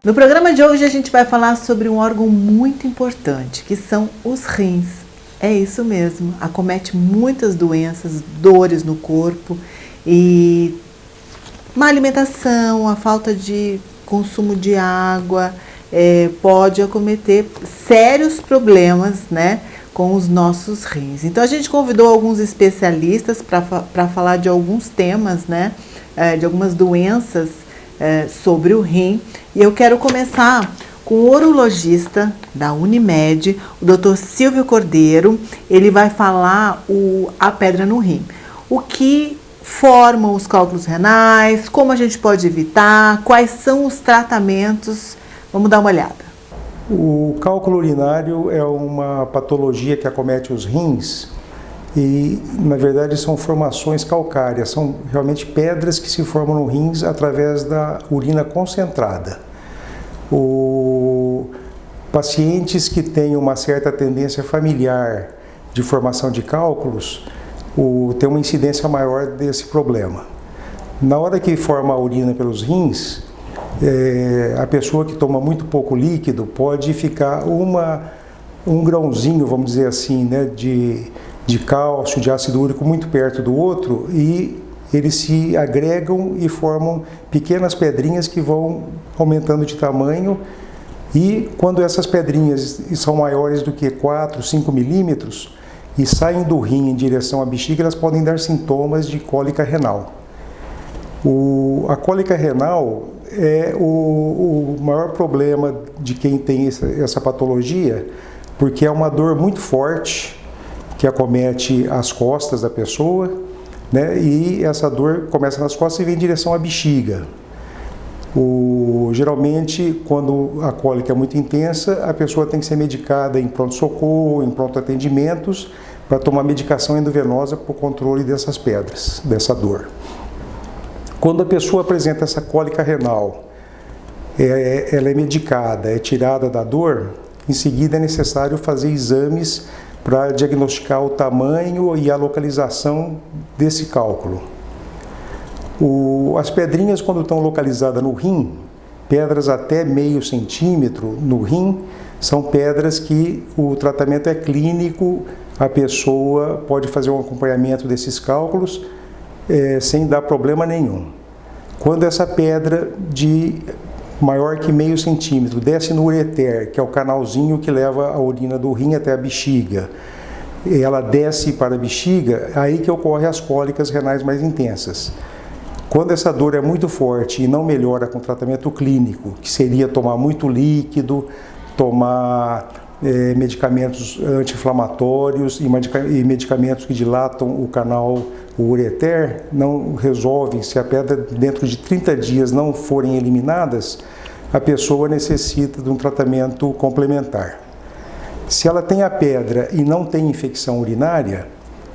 No programa de hoje a gente vai falar sobre um órgão muito importante, que são os rins. É isso mesmo, acomete muitas doenças, dores no corpo e má alimentação, a falta de consumo de água pode acometer sérios problemas, né, com os nossos rins. Então a gente convidou alguns especialistas para falar de alguns temas, né, de algumas doenças sobre o rim. E eu quero começar com o urologista da Unimed, o Dr. Silvio Cordeiro. Ele vai falar a pedra no rim. O que formam os cálculos renais, como a gente pode evitar, quais são os tratamentos. Vamos dar uma olhada. O cálculo urinário é uma patologia que acomete os rins e, na verdade, são formações calcárias, são realmente pedras que se formam no rins através da urina concentrada. Pacientes que têm uma certa tendência familiar de formação de cálculos tem uma incidência maior desse problema. Na hora que forma a urina pelos rins, a pessoa que toma muito pouco líquido pode ficar um grãozinho, vamos dizer assim, né, de cálcio, de ácido úrico muito perto do outro e eles se agregam e formam pequenas pedrinhas que vão aumentando de tamanho e quando essas pedrinhas são maiores do que 4, 5 milímetros e saem do rim em direção à bexiga, elas podem dar sintomas de cólica renal. A cólica renal é o maior problema de quem tem essa patologia, porque é uma dor muito forte que acomete as costas da pessoa, né? E essa dor começa nas costas e vem em direção à bexiga. Geralmente, quando a cólica é muito intensa, a pessoa tem que ser medicada em pronto-socorro, em pronto-atendimentos, para tomar medicação endovenosa para o controle dessas pedras, dessa dor. Quando a pessoa apresenta essa cólica renal, ela é medicada, é tirada da dor, em seguida é necessário fazer exames para diagnosticar o tamanho e a localização desse cálculo. As pedrinhas, quando estão localizadas no rim, pedras até meio centímetro no rim, são pedras que o tratamento é clínico, a pessoa pode fazer um acompanhamento desses cálculos sem dar problema nenhum. Quando essa pedra de maior que meio centímetro desce no ureter, que é o canalzinho que leva a urina do rim até a bexiga, ela desce para a bexiga, aí que ocorrem as cólicas renais mais intensas. Quando essa dor é muito forte e não melhora com tratamento clínico, que seria tomar muito líquido, tomar medicamentos anti-inflamatórios e medicamentos que dilatam o canal, o ureter, não resolvem. Se a pedra dentro de 30 dias não forem eliminadas, a pessoa necessita de um tratamento complementar. Se ela tem a pedra e não tem infecção urinária,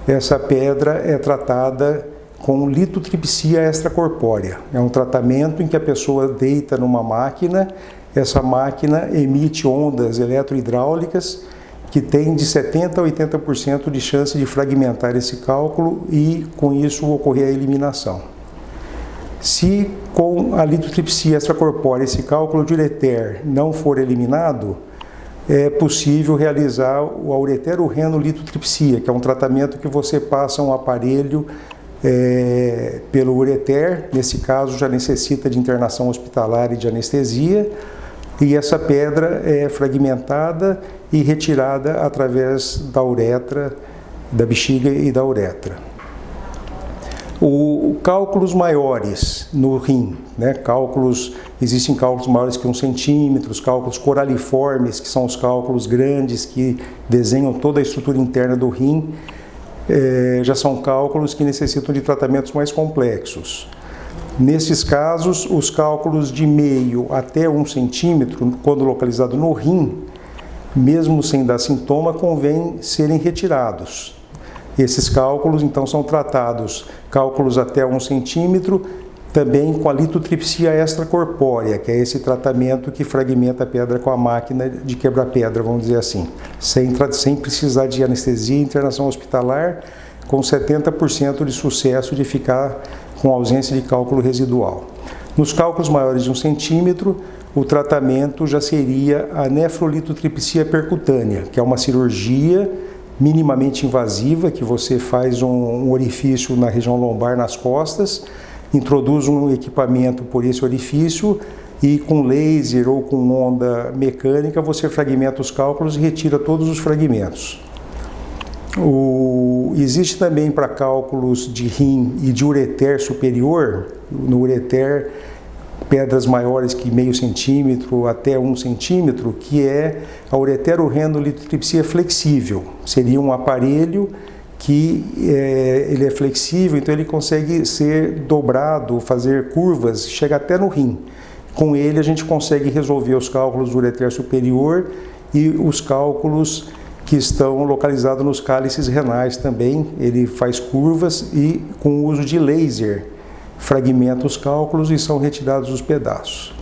essa pedra é tratada com litotripsia extracorpórea. É um tratamento em que a pessoa deita numa máquina, essa máquina emite ondas eletrohidráulicas que tem de 70% a 80% de chance de fragmentar esse cálculo e, com isso, ocorrer a eliminação. Se com a litotripsia extracorpórea esse cálculo de ureter não for eliminado, é possível realizar a ureterorrenolitotripsia, que é um tratamento que você passa um aparelho pelo ureter, nesse caso já necessita de internação hospitalar e de anestesia, e essa pedra é fragmentada e retirada através da uretra, da bexiga e da uretra. Cálculos maiores no rim, né? Existem cálculos maiores que 1 centímetro, cálculos coraliformes, que são os cálculos grandes que desenham toda a estrutura interna do rim, já são cálculos que necessitam de tratamentos mais complexos. Nesses casos, os cálculos de meio até 1 centímetro, quando localizado no rim, mesmo sem dar sintoma, convém serem retirados. Esses cálculos, então, são tratados, cálculos até 1 centímetro, também com a litotripsia extracorpórea, que é esse tratamento que fragmenta a pedra com a máquina de quebra-pedra, vamos dizer assim, sem precisar de anestesia e internação hospitalar, com 70% de sucesso de ficar com ausência de cálculo residual. Nos cálculos maiores de 1 centímetro, o tratamento já seria a nefrolitotripsia percutânea, que é uma cirurgia minimamente invasiva, que você faz um orifício na região lombar, nas costas, introduz um equipamento por esse orifício e com laser ou com onda mecânica você fragmenta os cálculos e retira todos os fragmentos. Existe também para cálculos de rim e de ureter superior, no ureter pedras maiores que 0,5 centímetro até 1 centímetro, que é a ureterorrenolitotripsia flexível. Seria um aparelho que ele é flexível, então ele consegue ser dobrado, fazer curvas, chega até no rim. Com ele a gente consegue resolver os cálculos do ureter superior e os cálculos que estão localizados nos cálices renais também. Ele faz curvas e, com o uso de laser, fragmenta os cálculos e são retirados os pedaços.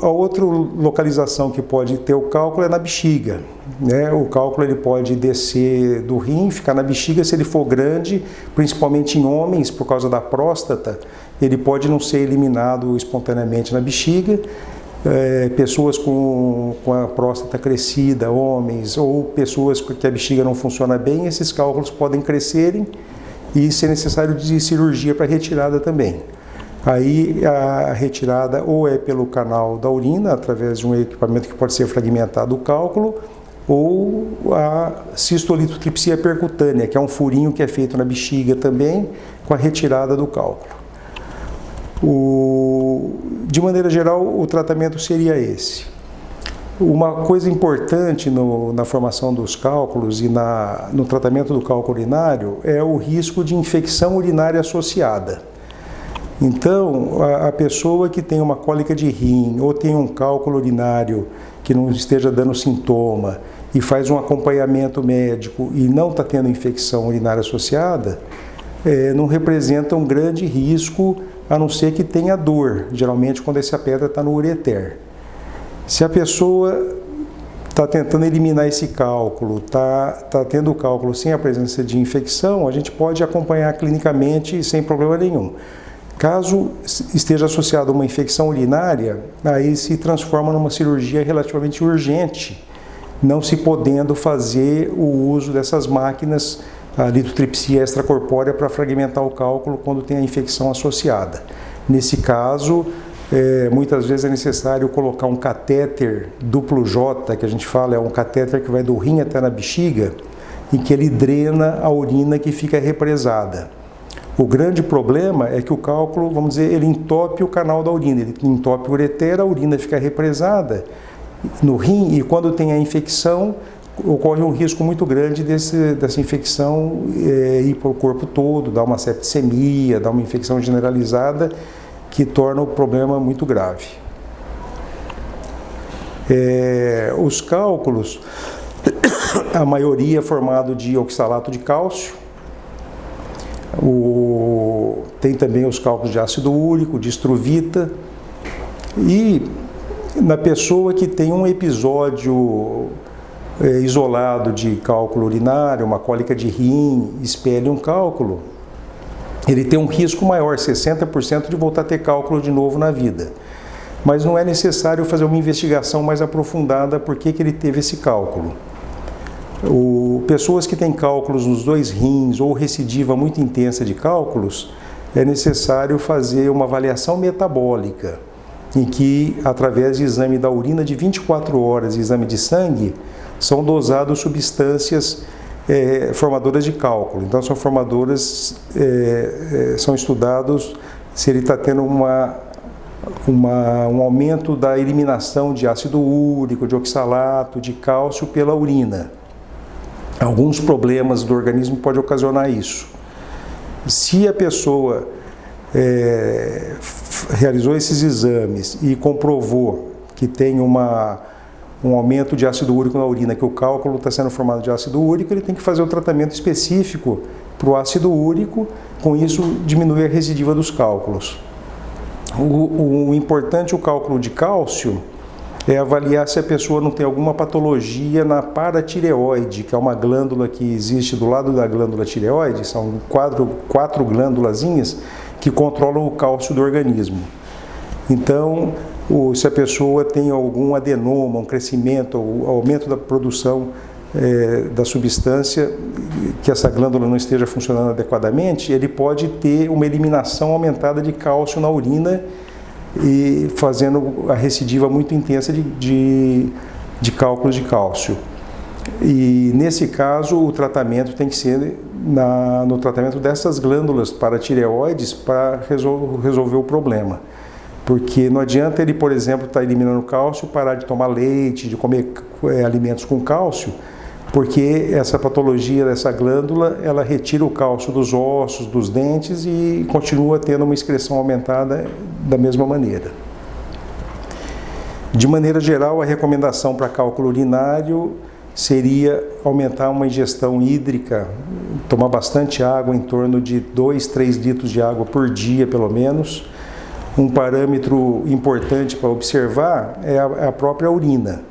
A outra localização que pode ter o cálculo é na bexiga, né? O cálculo ele pode descer do rim, ficar na bexiga. Se ele for grande, principalmente em homens, por causa da próstata, ele pode não ser eliminado espontaneamente na bexiga. Pessoas com a próstata crescida, homens, ou pessoas que a bexiga não funciona bem, esses cálculos podem crescerem e ser necessário de cirurgia para retirada também. Aí a retirada ou é pelo canal da urina, através de um equipamento que pode ser fragmentado o cálculo, ou a cistolitotripsia percutânea, que é um furinho que é feito na bexiga também, com a retirada do cálculo. De maneira geral, o tratamento seria esse. Uma coisa importante na formação dos cálculos e no tratamento do cálculo urinário é o risco de infecção urinária associada. Então, a pessoa que tem uma cólica de rim ou tem um cálculo urinário que não esteja dando sintoma e faz um acompanhamento médico e não está tendo infecção urinária associada, não representa um grande risco, a não ser que tenha dor, geralmente quando essa pedra está no ureter. Se a pessoa está tentando eliminar esse cálculo, está tendo o cálculo sem a presença de infecção, a gente pode acompanhar clinicamente sem problema nenhum. Caso esteja associado a uma infecção urinária, aí se transforma numa cirurgia relativamente urgente, não se podendo fazer o uso dessas máquinas, a litotripsia extracorpórea, para fragmentar o cálculo quando tem a infecção associada. Nesse caso, muitas vezes é necessário colocar um catéter duplo J, que a gente fala, é um catéter que vai do rim até na bexiga, em que ele drena a urina que fica represada. O grande problema é que o cálculo, vamos dizer, ele entope o canal da urina, ele entope o ureter, a urina fica represada no rim e quando tem a infecção, ocorre um risco muito grande dessa infecção ir para o corpo todo, dar uma septicemia, dar uma infecção generalizada que torna o problema muito grave. Os cálculos, a maioria é formado de oxalato de cálcio, tem também os cálculos de ácido úrico, de estruvita, e na pessoa que tem um episódio isolado de cálculo urinário, uma cólica de rim, espelha um cálculo, ele tem um risco maior, 60% de voltar a ter cálculo de novo na vida. Mas não é necessário fazer uma investigação mais aprofundada por que ele teve esse cálculo. Pessoas que têm cálculos nos 2 rins ou recidiva muito intensa de cálculos, é necessário fazer uma avaliação metabólica, em que, através de exame da urina de 24 horas e exame de sangue, são dosadas substâncias formadoras de cálculo. Então, são formadoras, são estudados se ele está tendo um aumento da eliminação de ácido úrico, de oxalato, de cálcio pela urina. Alguns problemas do organismo podem ocasionar isso. Se a pessoa realizou esses exames e comprovou que tem um aumento de ácido úrico na urina, que o cálculo está sendo formado de ácido úrico, ele tem que fazer um tratamento específico para o ácido úrico, com isso diminui a recidiva dos cálculos. O importante, o cálculo de cálcio, é avaliar se a pessoa não tem alguma patologia na paratireoide, que é uma glândula que existe do lado da glândula tireoide, são quatro glândulazinhas que controlam o cálcio do organismo. Então, se a pessoa tem algum adenoma, um crescimento, ou aumento da produção da substância, que essa glândula não esteja funcionando adequadamente, ele pode ter uma eliminação aumentada de cálcio na urina e fazendo a recidiva muito intensa de cálculos de cálcio. E nesse caso o tratamento tem que ser no tratamento dessas glândulas paratireoides para resolver o problema. Porque não adianta ele, por exemplo, estar eliminando cálcio, parar de tomar leite, de comer alimentos com cálcio, porque essa patologia dessa glândula, ela retira o cálcio dos ossos, dos dentes e continua tendo uma excreção aumentada da mesma maneira. De maneira geral, a recomendação para cálculo urinário seria aumentar uma ingestão hídrica, tomar bastante água, em torno de 2, 3 litros de água por dia, pelo menos. Um parâmetro importante para observar é a própria urina.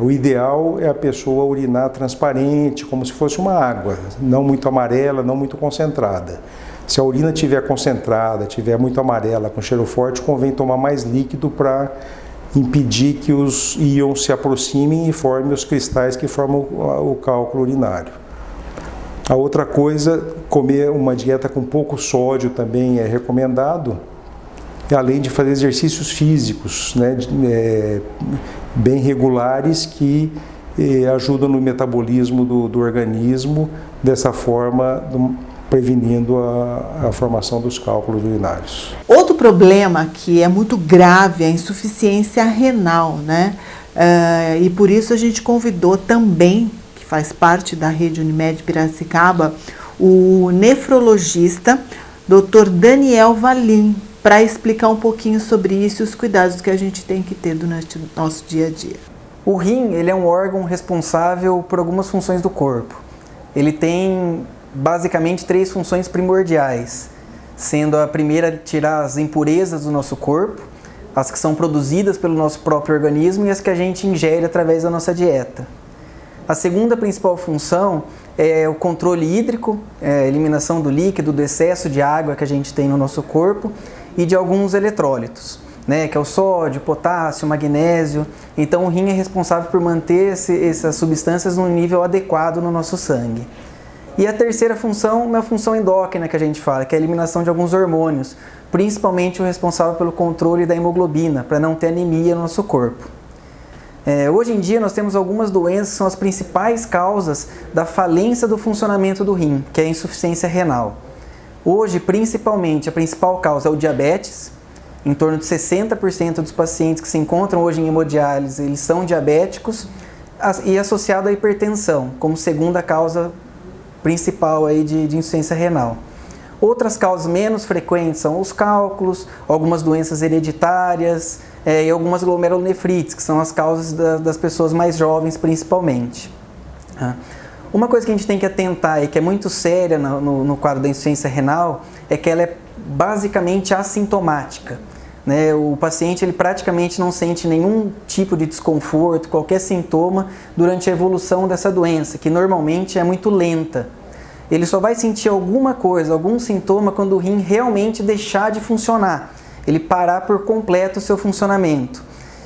O ideal é a pessoa urinar transparente, como se fosse uma água, não muito amarela, não muito concentrada. Se a urina estiver concentrada, estiver muito amarela, com cheiro forte, convém tomar mais líquido para impedir que os íons se aproximem e formem os cristais que formam o cálculo urinário. A outra coisa, comer uma dieta com pouco sódio também é recomendado, além de fazer exercícios físicos, né, bem regulares que ajudam no metabolismo do organismo, dessa forma prevenindo a formação dos cálculos urinários. Outro problema que é muito grave é a insuficiência renal, né? E por isso a gente convidou também, que faz parte da rede Unimed Piracicaba, o nefrologista Dr. Daniel Valim, para explicar um pouquinho sobre isso e os cuidados que a gente tem que ter durante o nosso dia a dia. O rim, ele é um órgão responsável por algumas funções do corpo. Ele tem basicamente 3 funções primordiais, sendo a primeira tirar as impurezas do nosso corpo, as que são produzidas pelo nosso próprio organismo e as que a gente ingere através da nossa dieta. A segunda principal função é o controle hídrico, a eliminação do líquido, do excesso de água que a gente tem no nosso corpo e de alguns eletrólitos, né, que é o sódio, potássio, magnésio. Então o rim é responsável por manter essas substâncias num nível adequado no nosso sangue. E a terceira função é uma função endócrina que a gente fala, que é a eliminação de alguns hormônios, principalmente o responsável pelo controle da hemoglobina, para não ter anemia no nosso corpo. Hoje em dia nós temos algumas doenças que são as principais causas da falência do funcionamento do rim, que é a insuficiência renal. Hoje, principalmente, a principal causa é o diabetes. Em torno de 60% dos pacientes que se encontram hoje em hemodiálise, eles são diabéticos, e associado à hipertensão, como segunda causa principal aí de insuficiência renal. Outras causas menos frequentes são os cálculos, algumas doenças hereditárias e algumas glomerulonefrites, que são as causas das pessoas mais jovens principalmente. Uma coisa que a gente tem que atentar e que é muito séria no quadro da insuficiência renal é que ela é basicamente assintomática. Né? O paciente ele praticamente não sente nenhum tipo de desconforto, qualquer sintoma durante a evolução dessa doença, que normalmente é muito lenta. Ele só vai sentir alguma coisa, algum sintoma quando o rim realmente deixar de funcionar, ele parar por completo o seu funcionamento.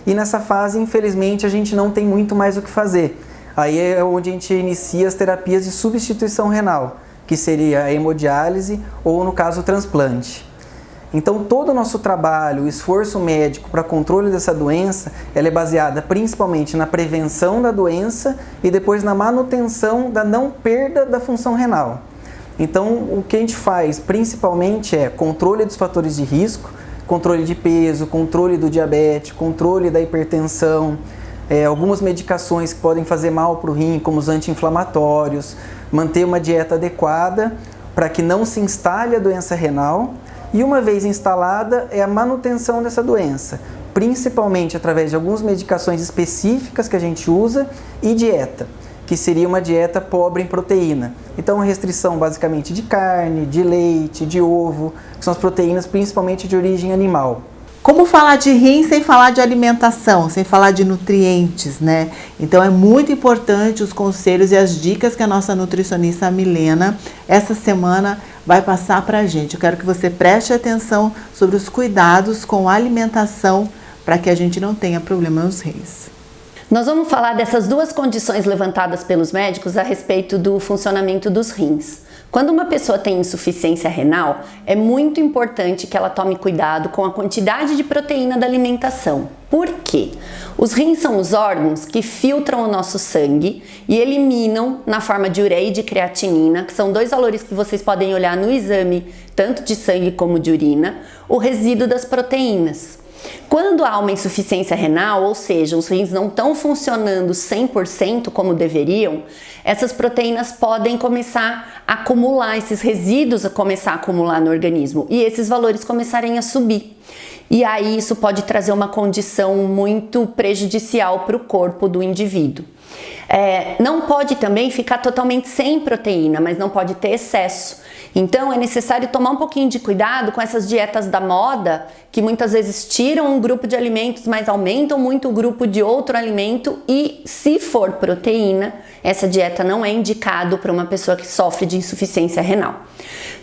E nessa fase, infelizmente, a gente não tem muito mais o que fazer. Aí é onde a gente inicia as terapias de substituição renal, que seria a hemodiálise ou, no caso, o transplante. Então, todo o nosso trabalho, o esforço médico para controle dessa doença, ela é baseada principalmente na prevenção da doença e depois na manutenção da não perda da função renal. Então, o que a gente faz principalmente é controle dos fatores de risco, controle de peso, controle do diabetes, controle da hipertensão, algumas medicações que podem fazer mal para o rim, como os anti-inflamatórios, manter uma dieta adequada para que não se instale a doença renal. E uma vez instalada, é a manutenção dessa doença, principalmente através de algumas medicações específicas que a gente usa e dieta, que seria uma dieta pobre em proteína. Então, a restrição basicamente de carne, de leite, de ovo, que são as proteínas principalmente de origem animal. Como falar de rim sem falar de alimentação, sem falar de nutrientes, né? Então é muito importante os conselhos e as dicas que a nossa nutricionista Milena, essa semana, vai passar para a gente. Eu quero que você preste atenção sobre os cuidados com a alimentação para que a gente não tenha problema nos rins. Nós vamos falar dessas duas condições levantadas pelos médicos a respeito do funcionamento dos rins. Quando uma pessoa tem insuficiência renal, é muito importante que ela tome cuidado com a quantidade de proteína da alimentação. Por quê? Os rins são os órgãos que filtram o nosso sangue e eliminam, na forma de ureia e de creatinina, que são dois valores que vocês podem olhar no exame, tanto de sangue como de urina, o resíduo das proteínas. Quando há uma insuficiência renal, ou seja, os rins não estão funcionando 100% como deveriam, essas proteínas podem começar a acumular, esses resíduos a começar a acumular no organismo e esses valores começarem a subir. E aí isso pode trazer uma condição muito prejudicial para o corpo do indivíduo. Não pode também ficar totalmente sem proteína, mas não pode ter excesso. Então é necessário tomar um pouquinho de cuidado com essas dietas da moda, que muitas vezes tiram um grupo de alimentos, mas aumentam muito o grupo de outro alimento, e se for proteína, essa dieta não é indicado para uma pessoa que sofre de insuficiência renal.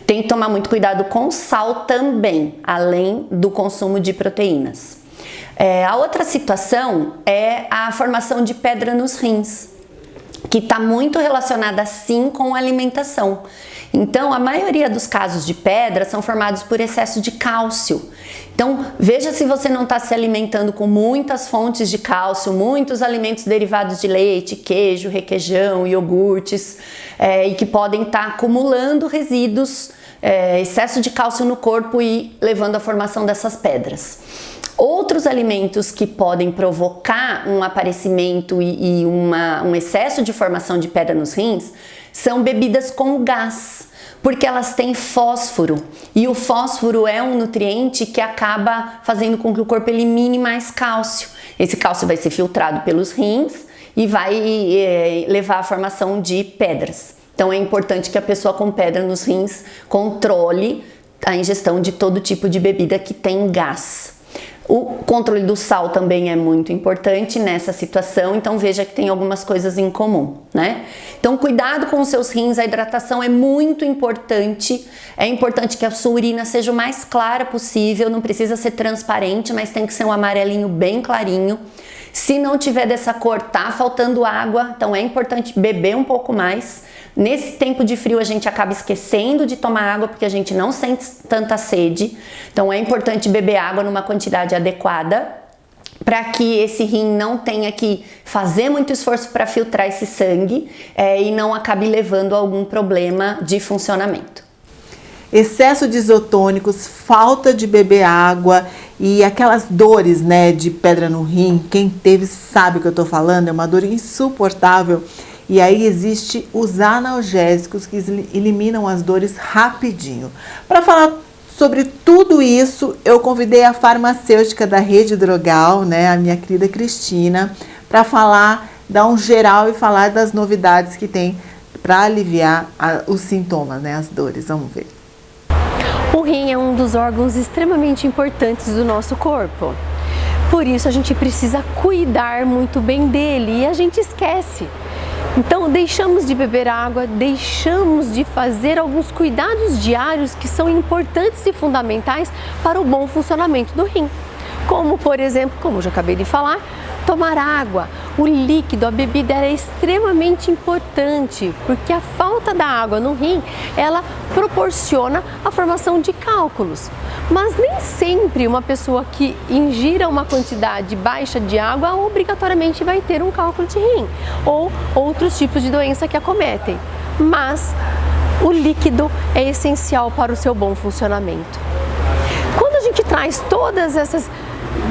Tem que tomar muito cuidado com sal também, além do consumo de proteínas. A outra situação é a formação de pedra nos rins, que está muito relacionada sim com a alimentação. Então, a maioria dos casos de pedra são formados por excesso de cálcio. Então, veja se você não está se alimentando com muitas fontes de cálcio, muitos alimentos derivados de leite, queijo, requeijão, iogurtes, e que podem estar acumulando resíduos, excesso de cálcio no corpo e levando à formação dessas pedras. Outros alimentos que podem provocar um aparecimento e um excesso de formação de pedra nos rins são bebidas com gás, porque elas têm fósforo, e o fósforo é um nutriente que acaba fazendo com que o corpo elimine mais cálcio. Esse cálcio vai ser filtrado pelos rins e vai levar à formação de pedras. Então é importante que a pessoa com pedra nos rins controle a ingestão de todo tipo de bebida que tem gás. O controle do sal também é muito importante nessa situação, então veja que tem algumas coisas em comum, né? Então cuidado com os seus rins, a hidratação é muito importante, é importante que a sua urina seja o mais clara possível, não precisa ser transparente, mas tem que ser um amarelinho bem clarinho. Se não tiver dessa cor, tá faltando água, então é importante beber um pouco mais. Nesse tempo de frio a gente acaba esquecendo de tomar água porque a gente não sente tanta sede, então é importante beber água numa quantidade adequada para que esse rim não tenha que fazer muito esforço para filtrar esse sangue e não acabe levando a algum problema de funcionamento. Excesso de isotônicos, falta de beber água e aquelas dores, né, de pedra no rim, quem teve sabe o que eu tô falando, é uma dor insuportável. E aí existe os analgésicos que eliminam as dores rapidinho. Para falar sobre tudo isso, eu convidei a farmacêutica da Rede Drogal, né, a minha querida Cristina, para falar, dar um geral e falar das novidades que tem para aliviar os sintomas, né, as dores. Vamos ver. O rim é um dos órgãos extremamente importantes do nosso corpo. Por isso a gente precisa cuidar muito bem dele e a gente esquece. Então deixamos de beber água, deixamos de fazer alguns cuidados diários que são importantes e fundamentais para o bom funcionamento do rim. Como, por exemplo, como eu já acabei de falar, tomar água. O líquido, a bebida é extremamente importante, porque a falta da água no rim, ela proporciona a formação de cálculos. Mas nem sempre uma pessoa que ingira uma quantidade baixa de água obrigatoriamente vai ter um cálculo de rim ou outros tipos de doença que acometem. Mas o líquido é essencial para o seu bom funcionamento. Quando a gente traz todas essas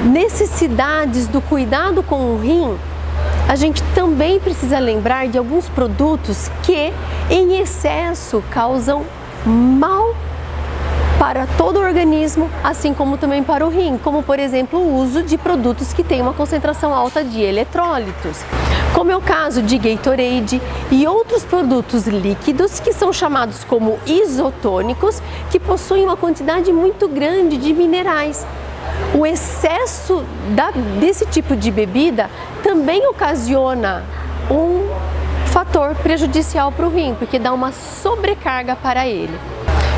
necessidades do cuidado com o rim, a gente também precisa lembrar de alguns produtos que em excesso causam mal para todo o organismo, assim como também para o rim, como por exemplo o uso de produtos que têm uma concentração alta de eletrólitos, como é o caso de Gatorade e outros produtos líquidos que são chamados como isotônicos, que possuem uma quantidade muito grande de minerais. O excesso desse tipo de bebida também ocasiona um fator prejudicial para o rim, porque dá uma sobrecarga para ele.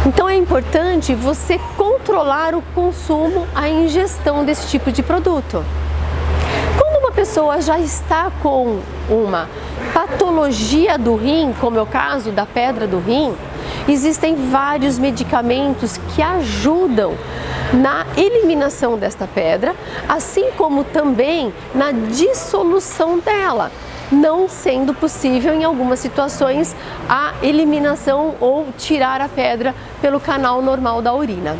Então é importante você controlar o consumo, a ingestão desse tipo de produto. Quando uma pessoa já está com uma patologia do rim, como é o caso da pedra do rim, existem vários medicamentos que ajudam na eliminação desta pedra, assim como também na dissolução dela, não sendo possível em algumas situações a eliminação ou tirar a pedra pelo canal normal da urina.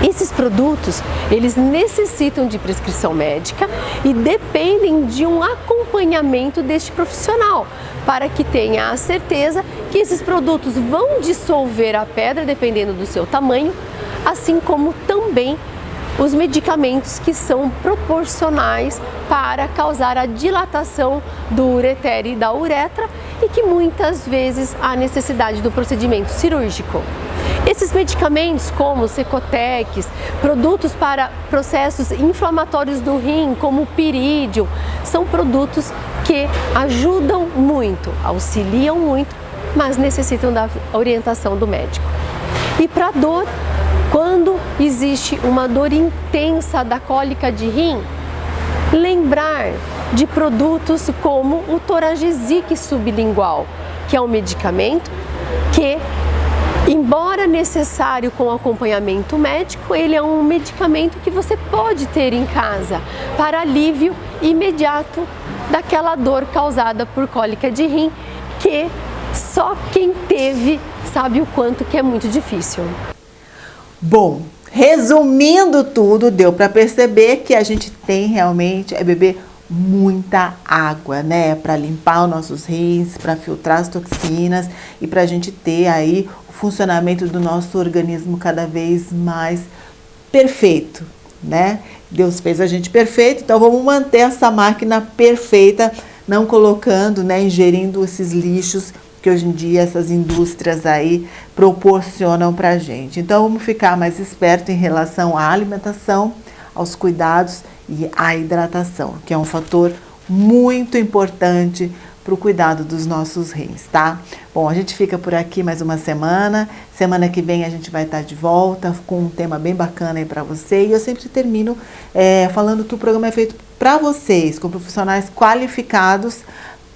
Esses produtos, eles necessitam de prescrição médica e dependem de um acompanhamento deste profissional, para que tenha a certeza que esses produtos vão dissolver a pedra dependendo do seu tamanho, assim como também os medicamentos que são proporcionais para causar a dilatação do ureter e da uretra e que muitas vezes há necessidade do procedimento cirúrgico. Esses medicamentos como Cecotex, produtos para processos inflamatórios do rim como o pirídio, são produtos que ajudam muito, auxiliam muito, mas necessitam da orientação do médico. E para dor, quando existe uma dor intensa da cólica de rim, lembrar de produtos como o Toragesic sublingual, que é um medicamento que, embora necessário com acompanhamento médico, ele é um medicamento que você pode ter em casa para alívio imediato daquela dor causada por cólica de rim, que só quem teve sabe o quanto que é muito difícil. Bom, resumindo tudo, deu para perceber que a gente tem realmente beber muita água, né? Para limpar os nossos rins, para filtrar as toxinas e para a gente ter aí o funcionamento do nosso organismo cada vez mais perfeito, né? Deus fez a gente perfeito, então vamos manter essa máquina perfeita, não colocando, né, ingerindo esses lixos que hoje em dia essas indústrias aí proporcionam pra gente. Então vamos ficar mais esperto em relação à alimentação, aos cuidados e à hidratação, que é um fator muito importante para o cuidado dos nossos rins, tá? Bom, a gente fica por aqui mais uma semana. Semana que vem a gente vai estar de volta com um tema bem bacana aí para você. E eu sempre termino falando que o programa é feito para vocês, com profissionais qualificados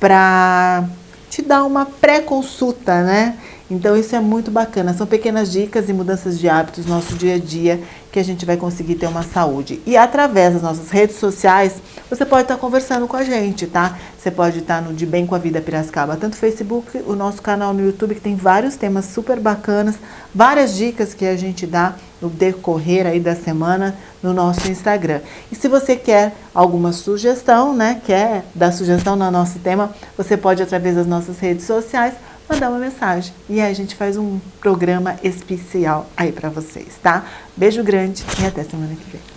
para te dar uma pré-consulta, né? Então isso é muito bacana, são pequenas dicas e mudanças de hábitos no nosso dia a dia que a gente vai conseguir ter uma saúde. E através das nossas redes sociais, você pode estar conversando com a gente, tá? Você pode estar no De Bem com a Vida Piracicaba, tanto no Facebook, o nosso canal no YouTube, que tem vários temas super bacanas, várias dicas que a gente dá no decorrer aí da semana no nosso Instagram. E se você quer alguma sugestão, né, quer dar sugestão no nosso tema, você pode, através das nossas redes sociais, mandar uma mensagem. E aí a gente faz um programa especial aí pra vocês, tá? Beijo grande e até semana que vem.